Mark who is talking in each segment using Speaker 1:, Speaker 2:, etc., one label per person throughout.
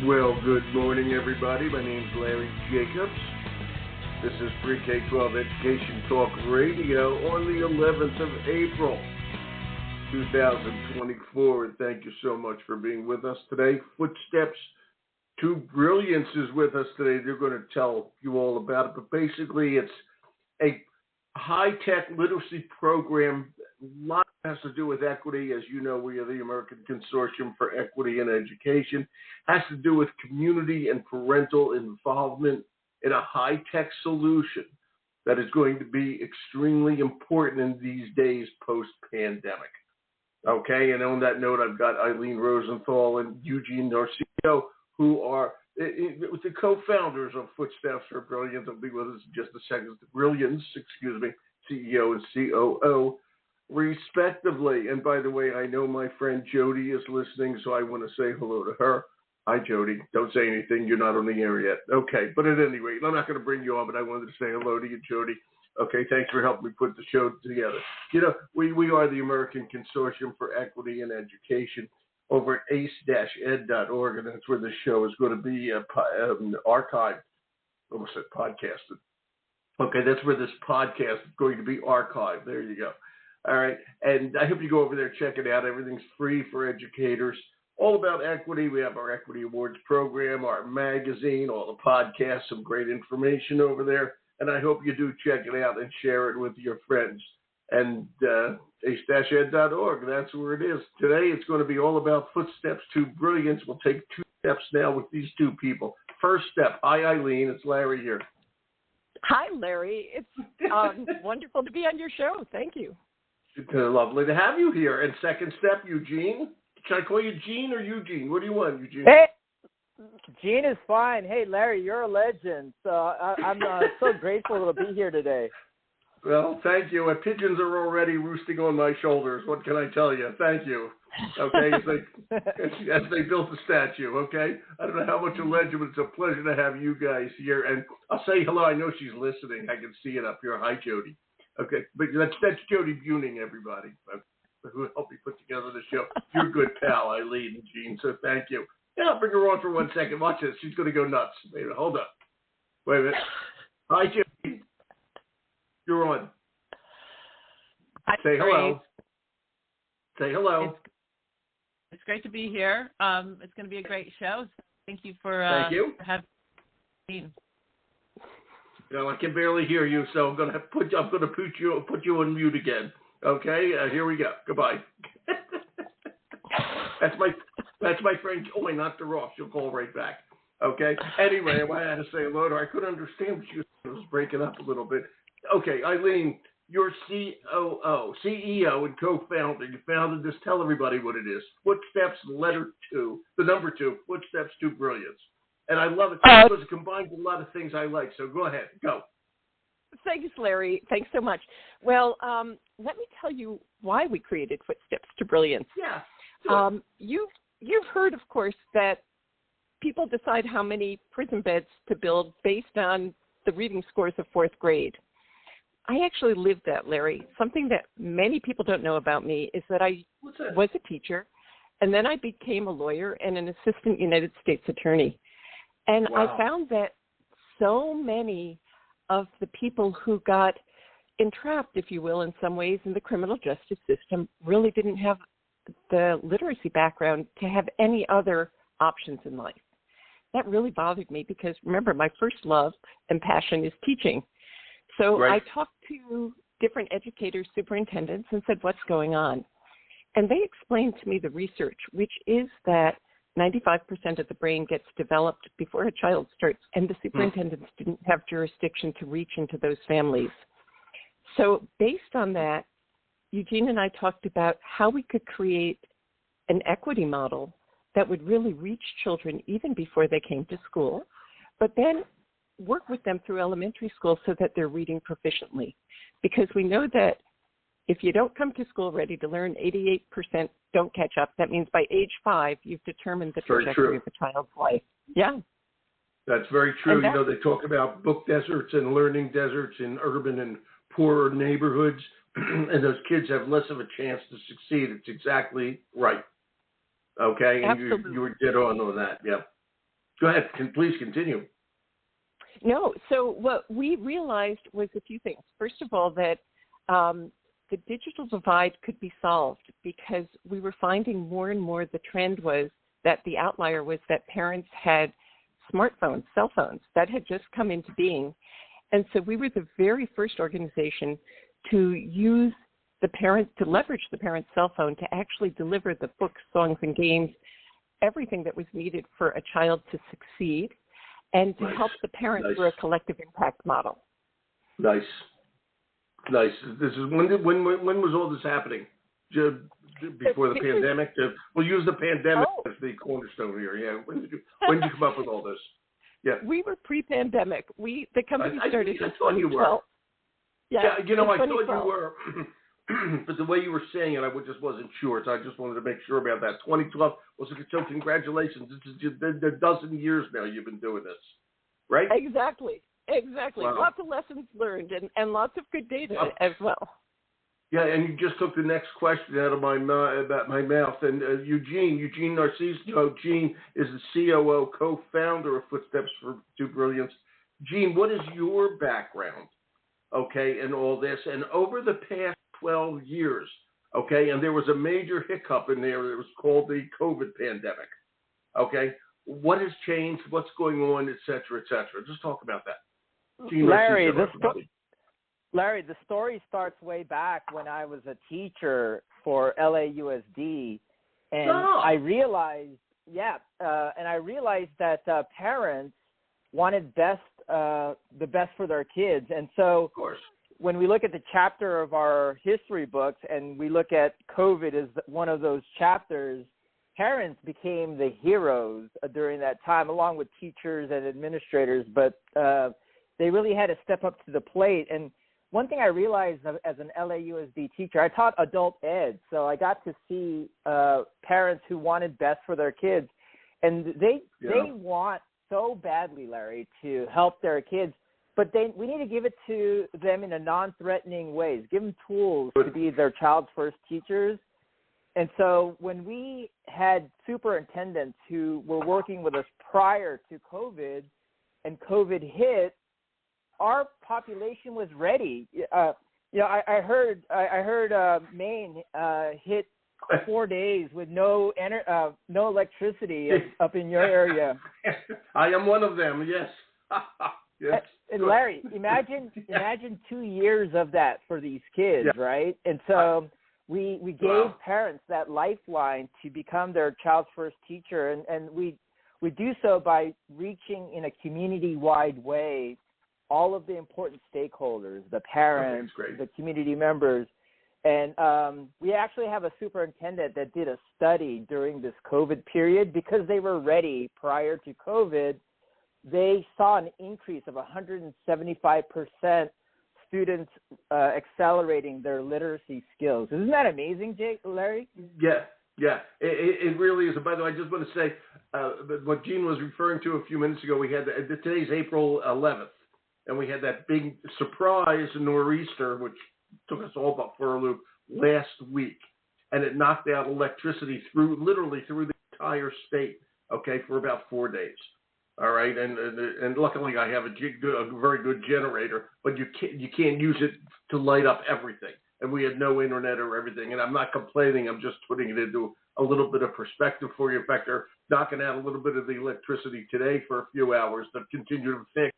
Speaker 1: Well, good morning, everybody. My name's Larry Jacobs. This is Pre-K-12 Education Talk Radio on the 11th of April, 2024. And thank you so much for being with us today. Footsteps to Brilliance is with us today. They're going to tell you all about it. But basically, it's a high-tech literacy program. A lot has to do with equity. As you know, we are the American Consortium for Equity in Education. Has to do with community and parental involvement in a high-tech solution that is going to be extremely important in these days post-pandemic. Okay, and on that note, I've got Ilene Rosenthal and Eugene Narciso, who are the co-founders of Footsteps for Brilliance. They'll be with us in just a second. Brilliance, CEO and COO, respectively. And by the way, I know my friend Jody is listening, so I want to say hello to her. Hi, Jody. Don't say anything. You're not on the air yet. Okay, but at any rate, I'm not going to bring you on, but I wanted to say hello to you, Jody. Okay, thanks for helping me put the show together. You know, we are the American Consortium for Equity in Education over at ace-ed.org, and that's where the show is going to be archived. Almost said podcasted. Okay, that's where this podcast is going to be archived. There you go. All right, and I hope you go over there, check it out. Everything's free for educators. All about equity. We have our Equity Awards program, our magazine, all the podcasts, some great information over there. And I hope you do check it out and share it with your friends. And ace-ed.org, that's where it is. Today it's going to be all about Footsteps to Brilliance. We'll take two steps now with these two people. First step. Hi, Ilene. It's Larry here.
Speaker 2: Hi, Larry. It's wonderful to be on your show. Thank you.
Speaker 1: Lovely to have you here. And second step, Eugene. Should I call you Gene or Eugene? What do you want, Eugene?
Speaker 3: Hey, Gene is fine. Hey, Larry, you're a legend. So I'm so grateful to be here today.
Speaker 1: Well, thank you. And pigeons are already roosting on my shoulders. What can I tell you? Thank you. Okay, as they built the statue, okay? I don't know how much a legend, but it's a pleasure to have you guys here. And I'll say hello. I know she's listening. I can see it up here. Hi, Jody. Okay, but that's Jody Buning, everybody, who helped me put together the show. You're a good pal, Ilene and Gene, so thank you. Yeah, I'll bring her on for 1 second. Watch this. She's going to go nuts. Wait a minute. Hold up. Wait a minute. Hi, Jody. You're on.
Speaker 4: Hi,
Speaker 1: say hello.
Speaker 4: Larry.
Speaker 1: Say hello.
Speaker 4: It's great to be here. It's going to be a great show. Thank you for having me.
Speaker 1: No, I can barely hear you, so I'm going to put you on mute again. Okay, here we go. Goodbye. That's my friend. Oh, I knocked her off. She'll call right back. Okay. Anyway, I had to say hello to her. I couldn't understand what she was breaking up a little bit. Okay, Ilene, you're CEO and co-founder. You founded this. Tell everybody what it is. Footsteps, the number 2, Footsteps to Brilliance. And I love it because it combines a lot of things I like. So go ahead. Go.
Speaker 2: Thanks, Larry. Thanks so much. Well, let me tell you why we created Footsteps to Brilliance.
Speaker 1: Yeah.
Speaker 2: You've heard, of course, that people decide how many prison beds to build based on the reading scores of 4th grade. I actually lived that, Larry. Something that many people don't know about me is that I was a teacher, and then I became a lawyer and an assistant United States attorney. And
Speaker 1: wow.
Speaker 2: I found that so many of the people who got entrapped, if you will, in some ways in the criminal justice system really didn't have the literacy background to have any other options in life. That really bothered me because, remember, my first love and passion is teaching. So
Speaker 1: right.
Speaker 2: I talked to different educators, superintendents, and said, what's going on? And they explained to me the research, which is that 95% of the brain gets developed before a child starts, and the superintendents didn't have jurisdiction to reach into those families. So based on that, Eugene and I talked about how we could create an equity model that would really reach children even before they came to school, but then work with them through elementary school so that they're reading proficiently. Because we know that if you don't come to school ready to learn, 88% don't catch up. That means by age 5, you've determined the trajectory of a child's life. Yeah.
Speaker 1: That's very true. You know, they talk about book deserts and learning deserts in urban and poorer neighborhoods, and those kids have less of a chance to succeed. It's exactly right. Okay? And
Speaker 2: Absolutely.
Speaker 1: you were dead on that. Yeah. Go ahead. Please continue.
Speaker 2: No, so what we realized was a few things. First of all, that the digital divide could be solved because we were finding more and more the trend was that the outlier was that parents had smartphones, cell phones, that had just come into being. And so we were the very first organization to use to leverage the parent's cell phone to actually deliver the books, songs, and games, everything that was needed for a child to succeed, and to help the parent through a collective impact model.
Speaker 1: Nice. This is when was all this happening? Before the pandemic? We'll use the pandemic as the cornerstone here. Yeah. When did you come up with all this? Yeah.
Speaker 2: We were pre-pandemic. The company started in 2012.
Speaker 1: You were.
Speaker 2: Yeah,
Speaker 1: I thought you were. But the way you were saying it, I just wasn't sure. So I just wanted to make sure about that. 2012 was so congratulations. This is a dozen years now you've been doing this, right?
Speaker 2: Exactly.
Speaker 1: Wow.
Speaker 2: Lots of lessons learned and lots of good data as well.
Speaker 1: Yeah, and you just took the next question out of my mouth. And Eugene Narciso, Gene is the COO, co-founder of Footsteps to Brilliance. Gene, what is your background, okay, in all this? And over the past 12 years, okay, and there was a major hiccup in there that was called the COVID pandemic, okay? What has changed? What's going on, et cetera, et cetera? Just talk about that. Gene
Speaker 3: Larry, the story starts way back when I was a teacher for LAUSD, and I realized, that parents wanted the best for their kids, and so
Speaker 1: of course,
Speaker 3: when we look at the chapter of our history books and we look at COVID as one of those chapters, parents became the heroes during that time, along with teachers and administrators, but they really had to step up to the plate. And one thing I realized as an LAUSD teacher, I taught adult ed, so I got to see parents who wanted best for their kids. And they want so badly, Larry, to help their kids, but we need to give it to them in a non-threatening ways, give them tools to be their child's first teachers. And so when we had superintendents who were working with us prior to COVID and COVID hit, our population was ready. I heard Maine hit 4 days with no electricity up in your area.
Speaker 1: I am one of them. Yes. Yes.
Speaker 3: And Larry, imagine 2 years of that for these kids, right? And so we gave parents that lifeline to become their child's first teacher, and we do so by reaching in a community-wide way all of the important stakeholders, the parents, the community members. And we actually have a superintendent that did a study during this COVID period because they were ready prior to COVID. They saw an increase of 175% students accelerating their literacy skills. Isn't that amazing, Larry?
Speaker 1: Yeah. It really is. And by the way, I just want to say what Gene was referring to a few minutes ago. We had today's April 11th, and we had that big surprise nor'easter, which took us all for a loop last week, and it knocked out electricity literally through the entire state. Okay, for about 4 days. All right, and luckily I have a very good generator, but you can't use it to light up everything. And we had no internet or everything. And I'm not complaining. I'm just putting it into a little bit of perspective for you. In fact, they're knocking out a little bit of the electricity today for a few hours to continue to fix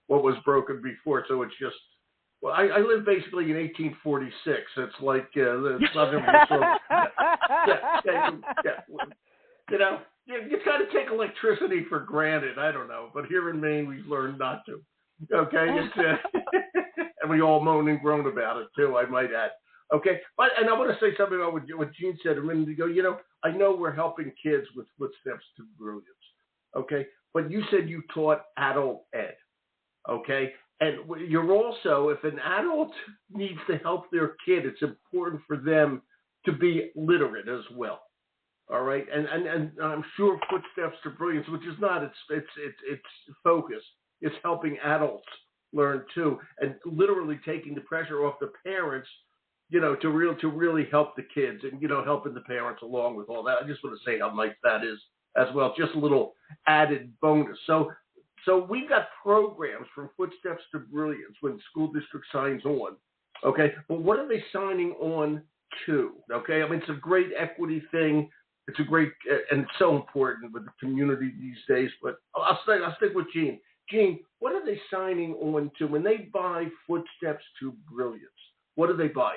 Speaker 1: what was broken before. So it's just, well, I live basically in 1846. It's like it's not you got to take electricity for granted. I don't know, but here in Maine, we've learned not to. Okay, and we all moan and groan about it too, I might add. Okay, and I want to say something about what Gene said a minute ago. I know we're helping kids with Footsteps to Brilliance. Okay, but you said you taught adult ed. Okay, and you're also, if an adult needs to help their kid, it's important for them to be literate as well. All right, and I'm sure Footsteps to Brilliance, which is not its focus, is helping adults learn too, and literally taking the pressure off the parents, to really help the kids and helping the parents along with all that. I just want to say how nice that is as well. Just a little added bonus. So we've got programs from Footsteps to Brilliance when the school district signs on. Okay, but what are they signing on to? Okay, I mean, it's a great equity thing. It's a great, and it's so important with the community these days. But I'll stick with Gene. Gene, what are they signing on to when they buy Footsteps to Brilliance? What do they buy?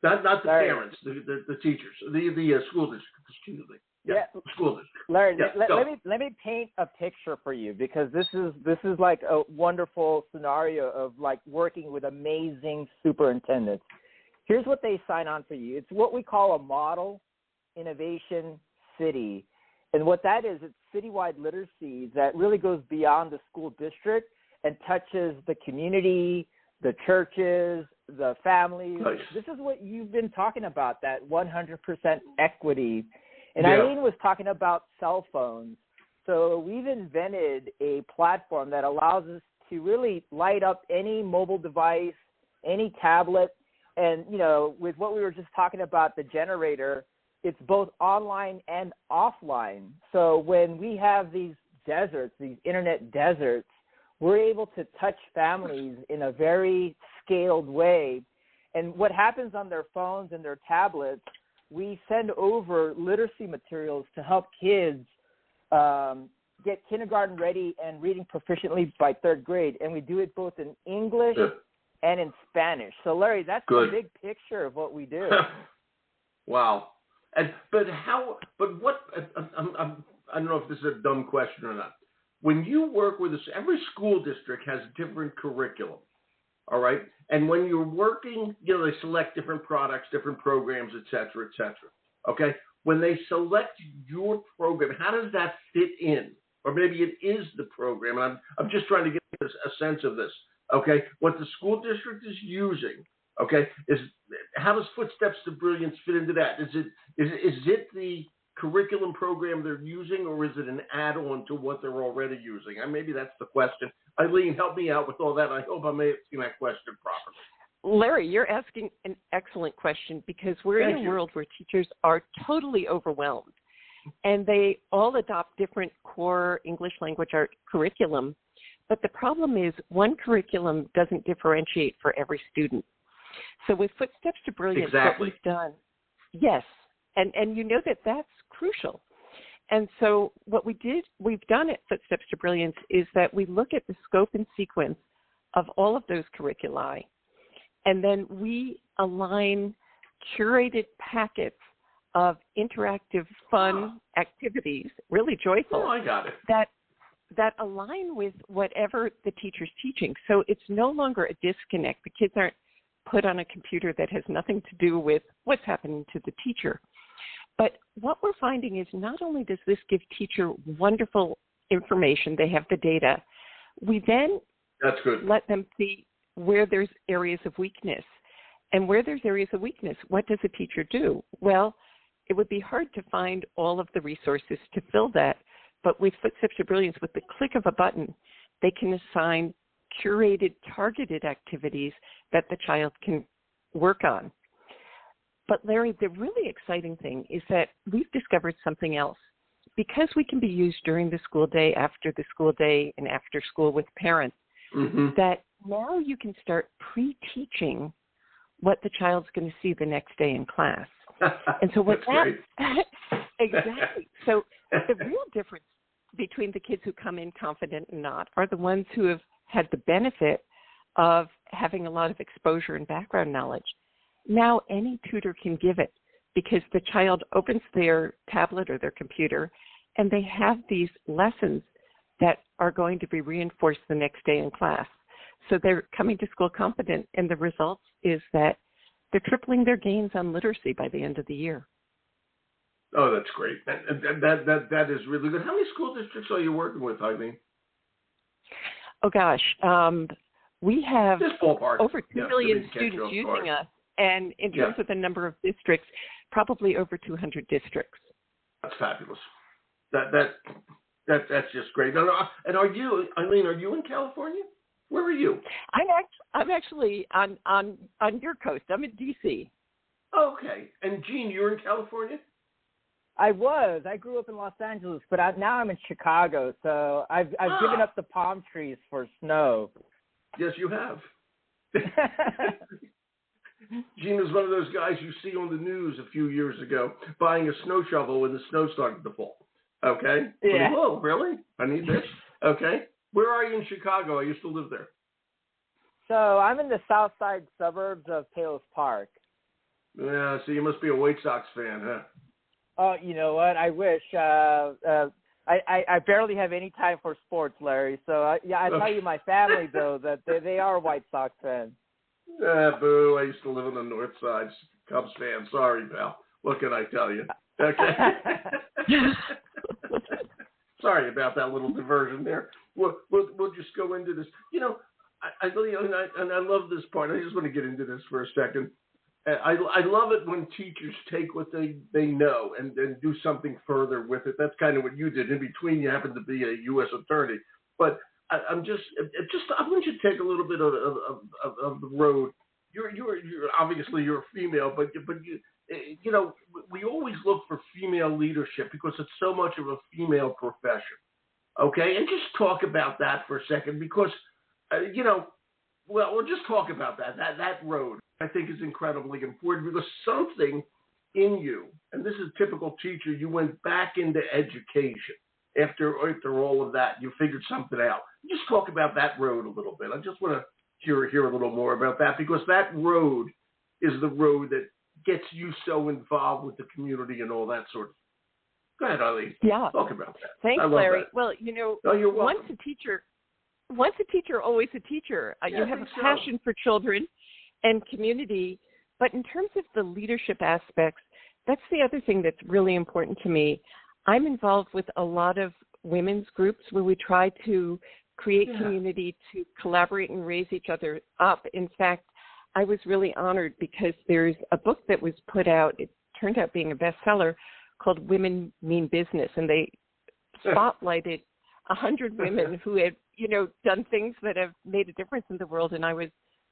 Speaker 1: Not the parents, the teachers, the school district. Excuse me. Yeah, school district.
Speaker 3: Larry, let me paint a picture for you, because this is like a wonderful scenario of like working with amazing superintendents. Here's what they sign on for you. It's what we call a model innovation city. And what that is, it's citywide literacy that really goes beyond the school district and touches the community, the churches, the families.
Speaker 1: Nice.
Speaker 3: This is what you've been talking about, that 100% equity. And Ilene was talking about cell phones. So we've invented a platform that allows us to really light up any mobile device, any tablet. And, you know, with what we were just talking about, the generator, it's both online and offline. So when we have these deserts, these internet deserts, we're able to touch families in a very scaled way. And what happens on their phones and their tablets, we send over literacy materials to help kids get kindergarten ready and reading proficiently by third grade. And we do it both in English and in Spanish. So, Larry, that's the big picture of what we do.
Speaker 1: Wow. But what? I don't know if this is a dumb question or not. When you work with every school district has a different curriculum. All right. And when you're working, you know, they select different products, different programs, et cetera, et cetera. Okay. When they select your program, how does that fit in? Or maybe it is the program. And I'm just trying to get a sense of this. Okay. What the school district is using, okay, how does Footsteps to Brilliance fit into that? Is it the curriculum program they're using, or is it an add-on to what they're already using? And maybe that's the question. Ilene, help me out with all that. I hope I may have seen that question properly.
Speaker 2: Larry, you're asking an excellent question, because we're in a world where teachers are totally overwhelmed, and they all adopt different core English language art curriculum. But the problem is one curriculum doesn't differentiate for every student. So with Footsteps to Brilliance, what we've done, and you know that's crucial. And so what we've done at Footsteps to Brilliance is that we look at the scope and sequence of all of those curriculi, and then we align curated packets of interactive, fun activities, really joyful.
Speaker 1: Oh, I got it.
Speaker 2: That align with whatever the teacher's teaching. So it's no longer a disconnect. The kids aren't put on a computer that has nothing to do with what's happening to the teacher. But what we're finding is not only does this give teacher wonderful information, they have the data, we then let them see where there's areas of weakness. And where there's areas of weakness, what does a teacher do? Well, it would be hard to find all of the resources to fill that. But with Footsteps to Brilliance, with the click of a button, they can assign curated, targeted activities that the child can work on. But Larry, the really exciting thing is that we've discovered something else. Because we can be used during the school day, after the school day, and after school with parents, that now you can start pre-teaching what the child's going to see the next day in class. And so what exactly. So the real difference between the kids who come in confident and not are the ones who have had the benefit of having a lot of exposure and background knowledge. Now any tutor can give it, because the child opens their tablet or their computer and they have these lessons that are going to be reinforced the next day in class. So they're coming to school confident, and the result is that they're tripling their gains on literacy by the end of the year.
Speaker 1: Oh, that's great. That is really good. How many school districts are you working with, Ilene?
Speaker 2: Oh, gosh. We have over 2 million students using us. And in terms of the number of districts, probably over 200 districts.
Speaker 1: That's fabulous. That's just great. And are you, Ilene, are you in California? Where are you?
Speaker 2: I'm actually on your coast. I'm in D.C.
Speaker 1: Okay. And Gene, you're in California?
Speaker 3: I grew up in Los Angeles, but now I'm in Chicago, so I've given up the palm trees for snow.
Speaker 1: Yes, you have. Gene is one of those guys you see on the news a few years ago buying a snow shovel when the snow started to fall. Okay?
Speaker 3: Yeah.
Speaker 1: Oh, really? I need this. Okay. Where are you in Chicago? I used to live there.
Speaker 3: So I'm in the south side suburbs of Palos Park.
Speaker 1: Yeah, so you must be a White Sox fan, huh?
Speaker 3: Oh, you know what? I wish. I barely have any time for sports, Larry. So, I tell you, my family, though, that they are White Sox fans.
Speaker 1: Boo. I used to live on the north side. Cubs fan. Sorry, pal. What can I tell you? Okay. Sorry about that little diversion there. We'll just go into this. You know, I love this part. I just want to get into this for a second. I love it when teachers take what they know and do something further with it. That's kind of what you did. In between, you happen to be a U.S. attorney. But I want you to take a little bit of the road. You're obviously you're a female, but you know, we always look for female leadership because it's so much of a female profession. Okay, and just talk about that for a second because you know, we'll just talk about that road. I think is incredibly important because something in you, and this is typical teacher, you went back into education after all of that. You figured something out. Just talk about that road a little bit. I just want to hear a little more about that because that road is the road that gets you so involved with the community and all that sort of thing. Go ahead, Eileen.
Speaker 2: Yeah.
Speaker 1: Talk about that.
Speaker 2: Thanks, Larry.
Speaker 1: That.
Speaker 2: Well, you know,
Speaker 1: you're
Speaker 2: once
Speaker 1: welcome.
Speaker 2: a teacher, always a teacher. You have a passion for children and community, but in terms of the leadership aspects, that's the other thing that's really important to me. I'm involved with a lot of women's groups where we try to create community to collaborate and raise each other up. In fact, I was really honored because there's a book that was put out, it turned out being a bestseller, called Women Mean Business, and they spotlighted 100 women who had, you know, done things that have made a difference in the world, and I was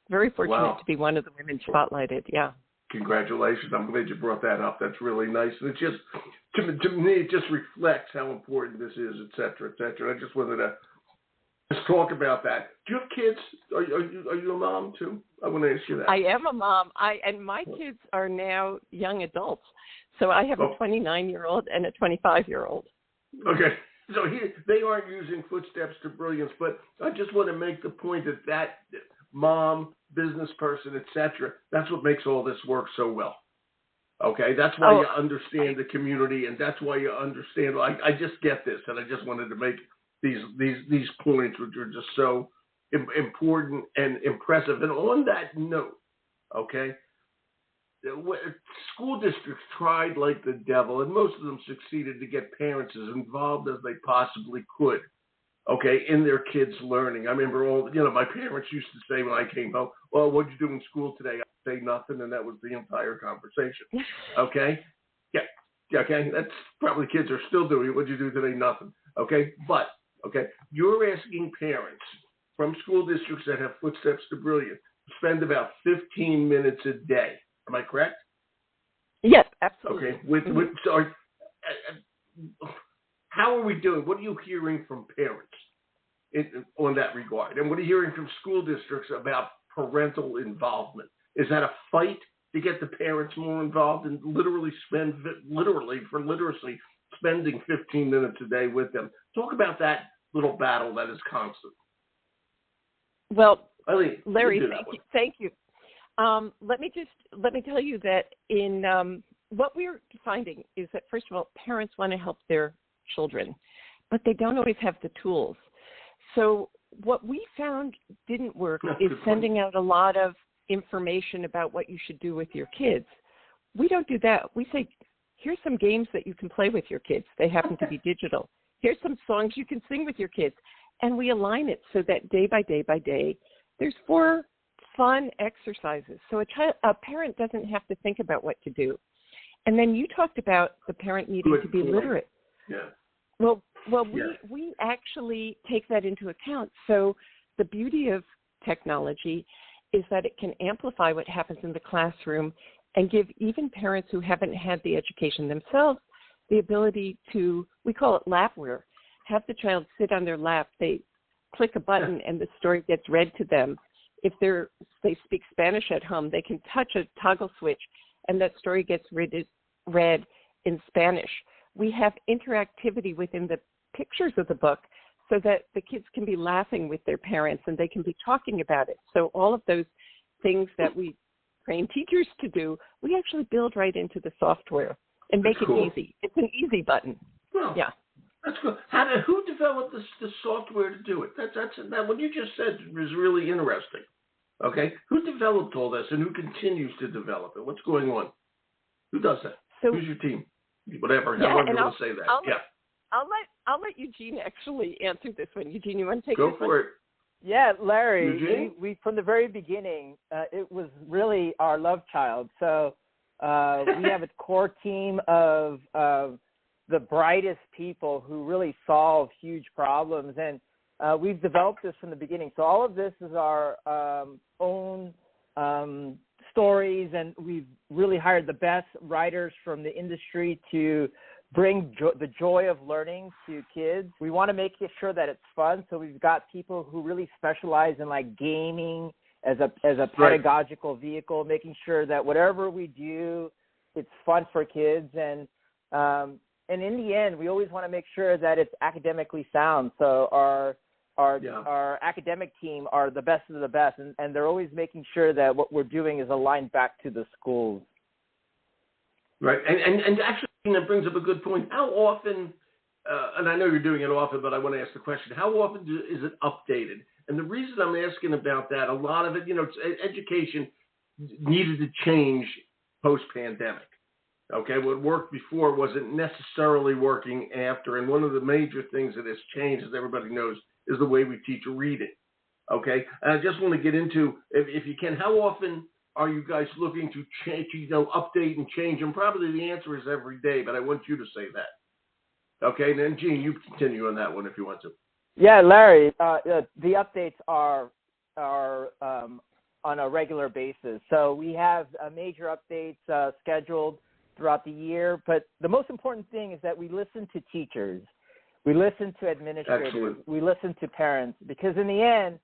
Speaker 2: very fortunate to be one of the women spotlighted. Yeah.
Speaker 1: Congratulations. I'm glad you brought that up. That's really nice. And it just, to me, it just reflects how important this is, et cetera, et cetera. I just wanted to just talk about that. Do you have kids? Are you a mom too? I want to ask you that.
Speaker 2: I am a mom. And my kids are now young adults. So I have a 29-year-old and a 25-year-old.
Speaker 1: Okay. So they aren't using Footsteps to Brilliance, but I just want to make the point that mom, business person, etc. That's what makes all this work so well. Okay, that's why you understand the community, and that's why you understand. I just get this, and I just wanted to make these points, which are just so important and impressive. And on that note, okay, school districts tried like the devil, and most of them succeeded to get parents as involved as they possibly could. Okay, in their kids' learning. I remember my parents used to say when I came home, well, what'd you do in school today? I'd say nothing, and that was the entire conversation. Okay? Yeah, okay, that's probably kids are still doing. What'd you do today? Nothing. Okay, but, okay, you're asking parents from school districts that have Footsteps to Brilliance to spend about 15 minutes a day. Am I correct?
Speaker 2: Yes, absolutely.
Speaker 1: Okay, how are we doing? What are you hearing from parents on that regard? And what are you hearing from school districts about parental involvement? Is that a fight to get the parents more involved and spending 15 minutes a day with them? Talk about that little battle that is constant.
Speaker 2: Well,
Speaker 1: Eileen,
Speaker 2: Larry, thank you. Let me tell you that in what we're finding is that, first of all, parents want to help their children, but they don't always have the tools. So what we found didn't work is sending out a lot of information about what you should do with your kids. We don't do that. We say, here's some games that you can play with your kids. They happen to be digital. Here's some songs you can sing with your kids. And we align it so that day by day, there's 4 fun exercises. So a parent doesn't have to think about what to do. And then you talked about the parent needing to be literate.
Speaker 1: Yeah.
Speaker 2: Well, we actually take that into account. So the beauty of technology is that it can amplify what happens in the classroom and give even parents who haven't had the education themselves the ability to, we call it lapware, have the child sit on their lap. They click a button and the story gets read to them. If they speak Spanish at home, they can touch a toggle switch and that story gets read in Spanish. We have interactivity within the pictures of the book so that the kids can be laughing with their parents and they can be talking about it. So all of those things that we train teachers to do, we actually build right into the software and make it easy. It's an easy button.
Speaker 1: Well,
Speaker 2: yeah.
Speaker 1: That's good. Who developed the software to do it? That what you just said was really interesting. Okay, who developed all this and who continues to develop it? What's going on? Who does that?
Speaker 2: So,
Speaker 1: who's your team? Whatever.
Speaker 2: Yeah,
Speaker 1: however you want to say that.
Speaker 2: I'll let Eugene actually answer this one. Eugene, you want to take
Speaker 1: Go
Speaker 2: this
Speaker 1: for
Speaker 2: one?
Speaker 1: it.
Speaker 3: Yeah, Larry.
Speaker 1: Eugene?
Speaker 3: We from the very beginning, it was really our love child. So we have a core team of the brightest people who really solve huge problems, and we've developed this from the beginning. So all of this is our own stories, and we've really hired the best writers from the industry to bring the joy of learning to kids. We want to make sure that it's fun, so we've got people who really specialize in like gaming as a pedagogical vehicle, making sure that whatever we do, it's fun for kids, and in the end, we always want to make sure that it's academically sound. So our academic team are the best of the best, and they're always making sure that what we're doing is aligned back to the schools.
Speaker 1: Right, and actually that brings up a good point. How often, and I know you're doing it often, but I want to ask the question, how often is it updated? And the reason I'm asking about that, a lot of it, education needed to change post-pandemic. Okay, what worked before wasn't necessarily working after, and one of the major things that has changed, as everybody knows, is the way we teach reading. Okay, and I just want to get into, if you can, how often are you guys looking to change, update and change? And probably the answer is every day, but I want you to say that. Okay, and then Gene, you continue on that one if you want to.
Speaker 3: Yeah, Larry, the updates are on a regular basis. So we have major updates scheduled throughout the year, but the most important thing is that we listen to teachers, we listen to administrators,
Speaker 1: Excellent.
Speaker 3: We listen to parents, because in the end,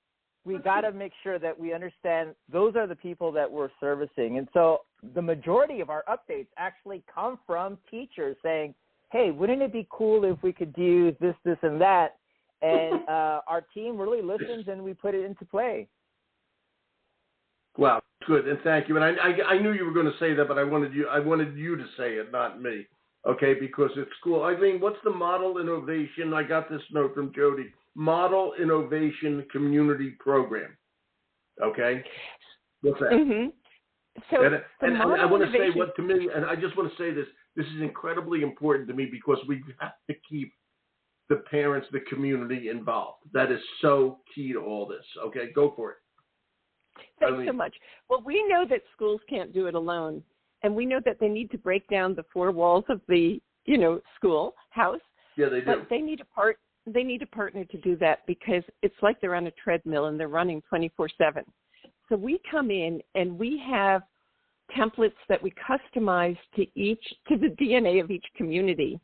Speaker 3: we got to make sure that we understand those are the people that we're servicing. And so the majority of our updates actually come from teachers saying, hey, wouldn't it be cool if we could do this, this, and that? And our team really listens and we put it into play.
Speaker 1: Wow, good, and thank you. And I knew you were going to say that, but I wanted you to say it, not me. Okay, because it's cool. Eileen, what's the model innovation? I got this note from Jody. Model Innovation Community Program. Okay, what's that?
Speaker 2: Mm-hmm. So,
Speaker 1: and I want to say what to me, and I just want to say this. This is incredibly important to me because we have to keep the parents, the community involved. That is so key to all this. Okay, go for it.
Speaker 2: Thanks so much. Well, we know that schools can't do it alone, and we know that they need to break down the four walls of the, school house.
Speaker 1: Yeah, they do.
Speaker 2: But they need a partner to do that because it's like they're on a treadmill and they're running 24/7. So we come in and we have templates that we customize to the DNA of each community.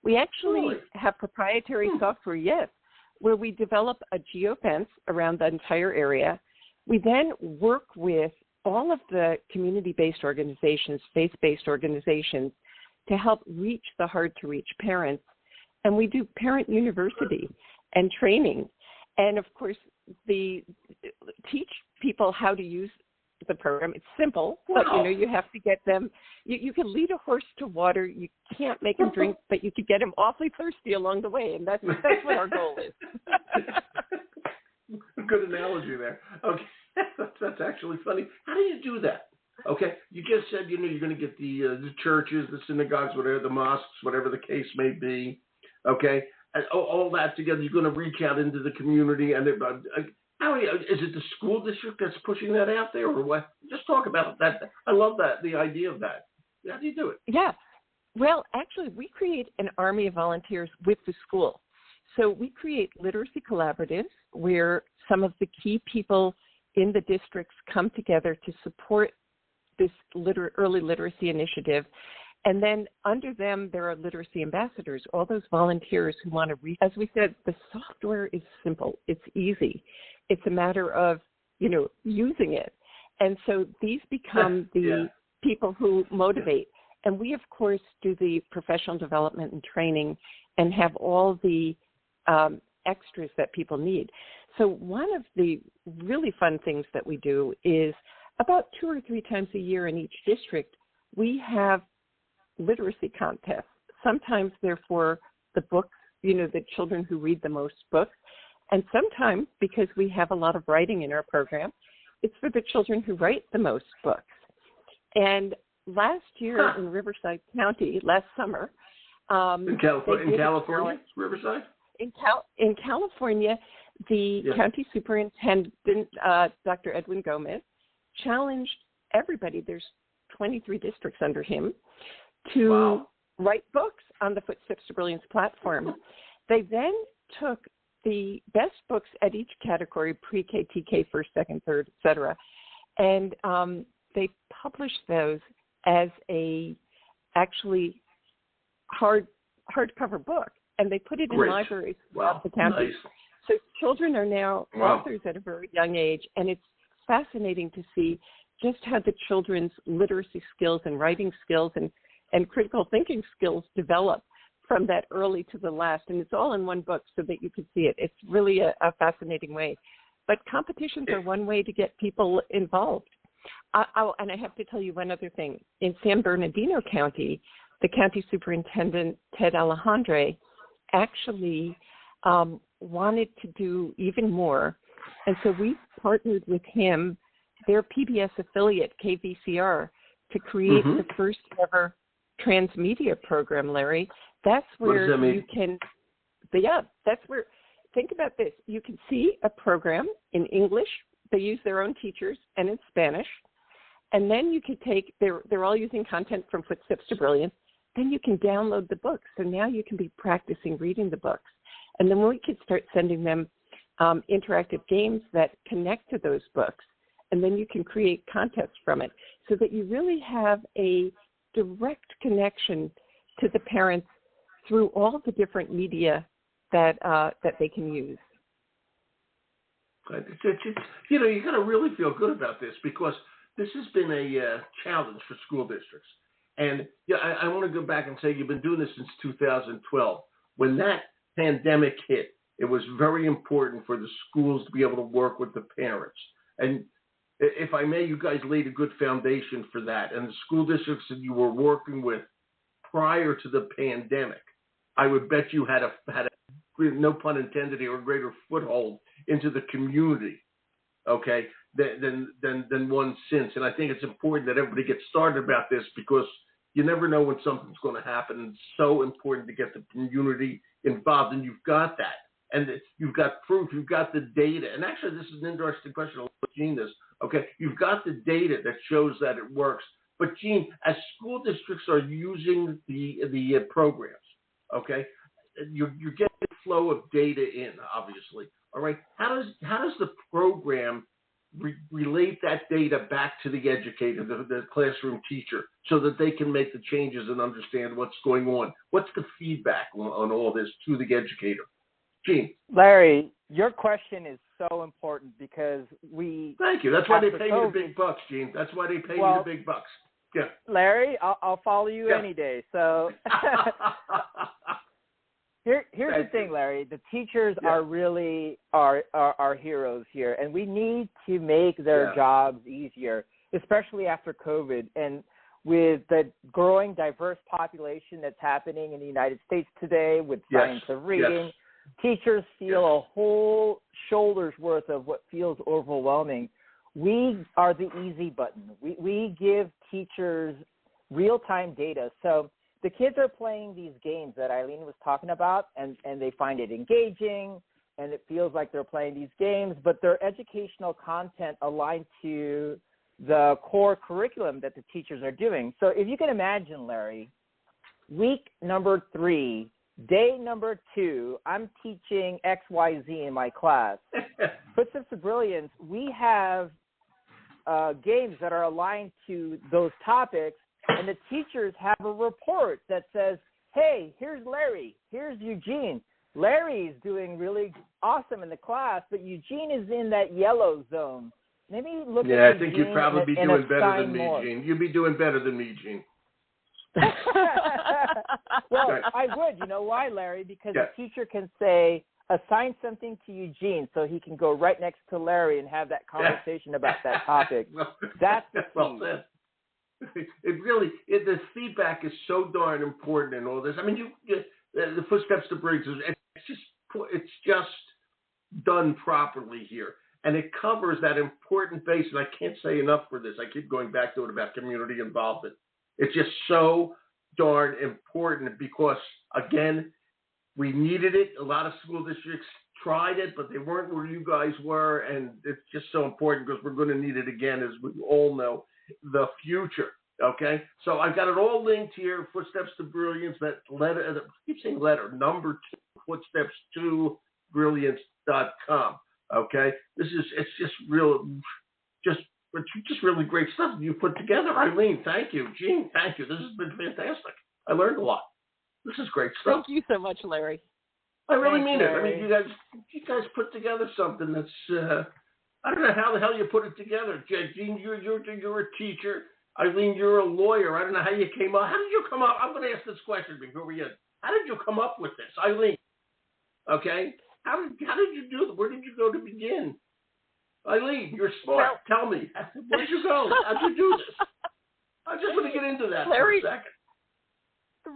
Speaker 2: We actually have proprietary software, yes, where we develop a geofence around the entire area. We then work with all of the community-based organizations, faith-based organizations, to help reach the hard-to-reach parents. And we do parent university and training. And, of course, teach people how to use the program. It's simple, but, you have to get them. You can lead a horse to water. You can't make him drink, but you could get him awfully thirsty along the way, and that's what our goal is.
Speaker 1: Good analogy there. Okay, that's actually funny. How do you do that? Okay, you just said you're going to get the churches, the synagogues, whatever, the mosques, whatever the case may be. Okay, and all that together, you're going to reach out into the community, and how is it the school district that's pushing that out there, or what? Just talk about that. I love that, the idea of that. How do you do it?
Speaker 2: Yeah, well, actually, we create an army of volunteers with the school. So we create literacy collaboratives where some of the key people in the districts come together to support this early literacy initiative. And then under them, there are literacy ambassadors, all those volunteers who want to read. As we said, the software is simple. It's easy. It's a matter of, using it. And so these become the people who motivate. And we, of course, do the professional development and training and have all the extras that people need. So one of the really fun things that we do is about 2 or 3 times a year in each district, we have literacy contests. Sometimes they're for the books, the children who read the most books. And sometimes, because we have a lot of writing in our program, it's for the children who write the most books. And last year in Riverside County, last summer,
Speaker 1: in California, Riverside?
Speaker 2: In California, the county superintendent, Dr. Edwin Gomez, challenged everybody. There's 23 districts under him to write books on the Footsteps to Brilliance platform. They then took the best books at each category, pre-K, TK, first, second, third, et cetera, and they published those as a actually hardcover book, and they put it in libraries throughout the county.
Speaker 1: Nice.
Speaker 2: So children are now authors at a very young age, and it's fascinating to see just how the children's literacy skills and writing skills and critical thinking skills develop from that early to the last. And it's all in one book so that you can see it. It's really a fascinating way. But competitions are one way to get people involved. And I have to tell you one other thing. In San Bernardino County, the county superintendent, Ted Alejandre, actually wanted to do even more. And so we partnered with him, their PBS affiliate, KVCR, to create the first ever transmedia program, Larry. That's where you can, that's where, think about this. You can see a program in English. They use their own teachers, and in Spanish. And then you can take, they're all using content from Footsteps to Brilliance. Then you can download the books. So now you can be practicing reading the books. And then we could start sending them interactive games that connect to those books. And then you can create contests from it so that you really have a direct connection to the parents through all the different media that they can use.
Speaker 1: You got to really feel good about this because this has been a challenge for school districts. And I want to go back and say you've been doing this since 2012. When that pandemic hit, it was very important for the schools to be able to work with the parents. And if I may, you guys laid a good foundation for that. And the school districts that you were working with prior to the pandemic, I would bet you had a no pun intended here, a greater foothold into the community, okay, than one since. And I think it's important that everybody gets started about this because you never know when something's going to happen. It's so important to get the community involved, and you've got that. And you've got proof, you've got the data. And actually, this is an interesting question. I'll let Gene this. Okay, you've got the data that shows that it works. But Gene, as school districts are using the programs, okay, you're getting a flow of data in, obviously. All right, how does the program relate that data back to the educator, the classroom teacher, so that they can make the changes and understand what's going on? What's the feedback on all this to the educator? Gene.
Speaker 3: Larry, your question is so important because we...
Speaker 1: Thank you. That's why they pay you the big bucks, Gene. That's why they pay you the big bucks. Yeah.
Speaker 3: Larry, I'll follow you any day. So here's the thing, Larry. The teachers are really our heroes here, and we need to make their jobs easier, especially after COVID. And with the growing diverse population that's happening in the United States today with science of reading, teachers feel a whole shoulder's worth of what feels overwhelming. We are the easy button. We give teachers real-time data. So the kids are playing these games that Ilene was talking about, and they find it engaging, and it feels like they're playing these games, but their educational content aligned to the core curriculum that the teachers are doing. So if you can imagine, Larry, week number 3, day number 2, I'm teaching XYZ in my class. Footsteps to Brilliance, we have games that are aligned to those topics, and the teachers have a report that says, hey, here's Larry, here's Eugene. Larry's doing really awesome in the class, but Eugene is in that yellow zone. Maybe look at Eugene.
Speaker 1: Yeah, I think you'd probably be doing better than me,
Speaker 3: more.
Speaker 1: Gene. You'd be doing better than me, Gene.
Speaker 3: Well, I would. You know why, Larry? Because the teacher can say, assign something to Eugene so he can go right next to Larry and have that conversation about that topic. That's the key.
Speaker 1: Well said. The feedback is so darn important in all this. I mean, the Footsteps to Brilliance, it's just done properly here. And it covers that important base, and I can't say enough for this. I keep going back to it about community involvement. It's just so darn important because, again, we needed it. A lot of school districts tried it, but they weren't where you guys were, and it's just so important because we're going to need it again, as we all know, the future. Okay? So I've got it all linked here, Footsteps to Brilliance, that letter, I keep saying letter, number 2, FOOTSTEPS2BRILLIANCE.com. Okay, it's just really great stuff you put together. Eileen, thank you. Gene, thank you. This has been fantastic. I learned a lot. This is great stuff.
Speaker 2: Thank you so much, Larry.
Speaker 1: I really mean it. I mean, you guys put together something that's I don't know how the hell you put it together. Gene, you're a teacher. Eileen, you're a lawyer. I don't know how you came up. How did you come up? I'm going to ask this question before we end. How did you come up with this, Eileen? Okay. How did you do it? Where did you go to begin? Eileen, you're smart. Well, tell me. Where did you go? How'd you do this? I just want to get into that
Speaker 2: Larry,
Speaker 1: for a second.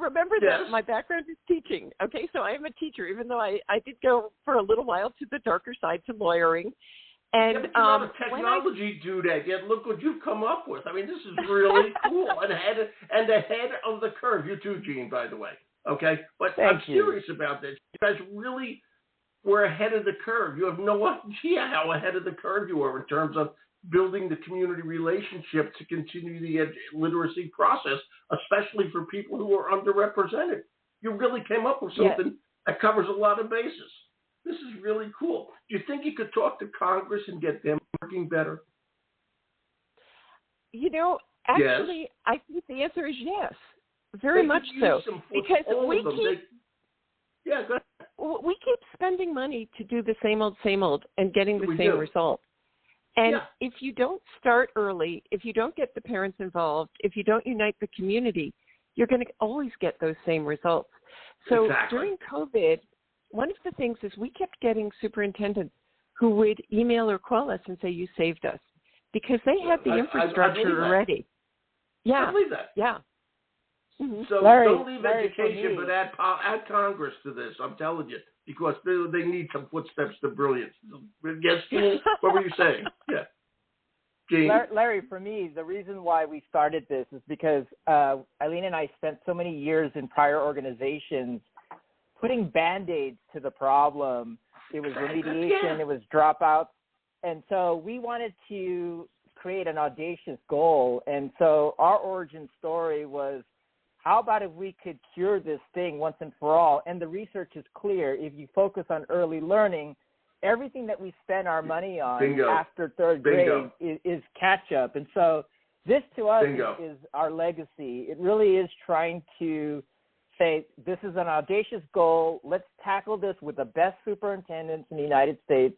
Speaker 2: Remember that my background is teaching. Okay, so I am a teacher, even though I did go for a little while to the darker side, to lawyering. And
Speaker 1: but you're not a technology dude, yet look what you've come up with. I mean, this is really cool and ahead of the curve. You too, Gene, by the way. Okay, but I'm serious about this. You guys really were ahead of the curve. You have no idea how ahead of the curve you are in terms of building the community relationship to continue the literacy process, especially for people who are underrepresented. You really came up with something that covers a lot of bases. This is really cool. Do you think you could talk to Congress and get them working better?
Speaker 2: You know, actually, I think the answer is yes. Very much so. Because we keep spending money to do the same old, and getting the same result. And if you don't start early, if you don't get the parents involved, if you don't unite the community, you're going to always get those same results. So during COVID, one of the things is we kept getting superintendents who would email or call us and say, you saved us, because they had the infrastructure already.
Speaker 1: Yeah. I believe that.
Speaker 2: Yeah. Mm-hmm.
Speaker 1: So don't leave education, but add Congress to this, I'm telling you, because they need some Footsteps to Brilliance. Yes, Gene? What were you saying? Yeah. Gene?
Speaker 3: Larry, for me, the reason why we started this is because Ilene and I spent so many years in prior organizations putting Band-Aids to the problem. It was remediation, it was dropouts. And so we wanted to create an audacious goal. And so our origin story was, how about if we could cure this thing once and for all? And the research is clear. If you focus on early learning, everything that we spend our money on after third grade is catch-up. And so this, to us, is our legacy. It really is trying to say, this is an audacious goal. Let's tackle this with the best superintendents in the United States,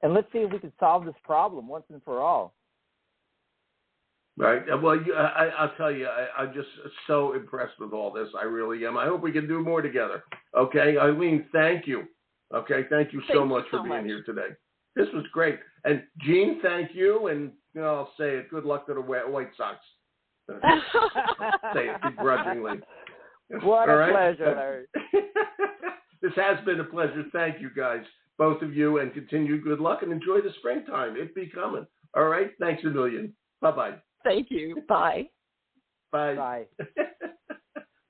Speaker 3: and let's see if we can solve this problem once and for all.
Speaker 1: Right. Well, I'll tell you, I'm just so impressed with all this. I really am. I hope we can do more together. Okay. Eileen, thank you. Okay. Thank you so much for being here today. This was great. And Gene, thank you. And I'll say it. Good luck to the White Sox. Say it begrudgingly.
Speaker 3: What a pleasure, Larry.
Speaker 1: This has been a pleasure. Thank you, guys, both of you, and continued good luck and enjoy the springtime. It be coming. All right. Thanks a million. Bye-bye.
Speaker 2: Thank you. Bye.
Speaker 1: Bye.
Speaker 3: Bye.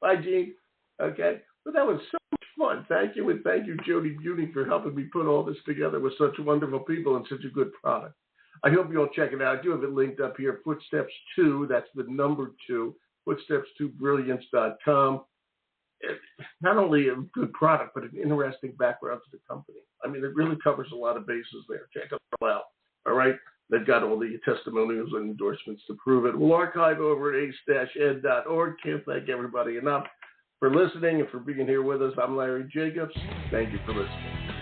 Speaker 1: Bye, Gene. Okay. Well, that was so much fun. Thank you, and thank you, Jody Beauty, for helping me put all this together with such wonderful people and such a good product. I hope you all check it out. I do have it linked up here, Footsteps 2. That's the number 2, FOOTSTEPS2BRILLIANCE.com. Not only a good product, but an interesting background to the company. I mean, it really covers a lot of bases there. Check it all out. All right. They've got all the testimonials and endorsements to prove it. We'll archive over at ace-ed.org. Can't thank everybody enough for listening and for being here with us. I'm Larry Jacobs. Thank you for listening.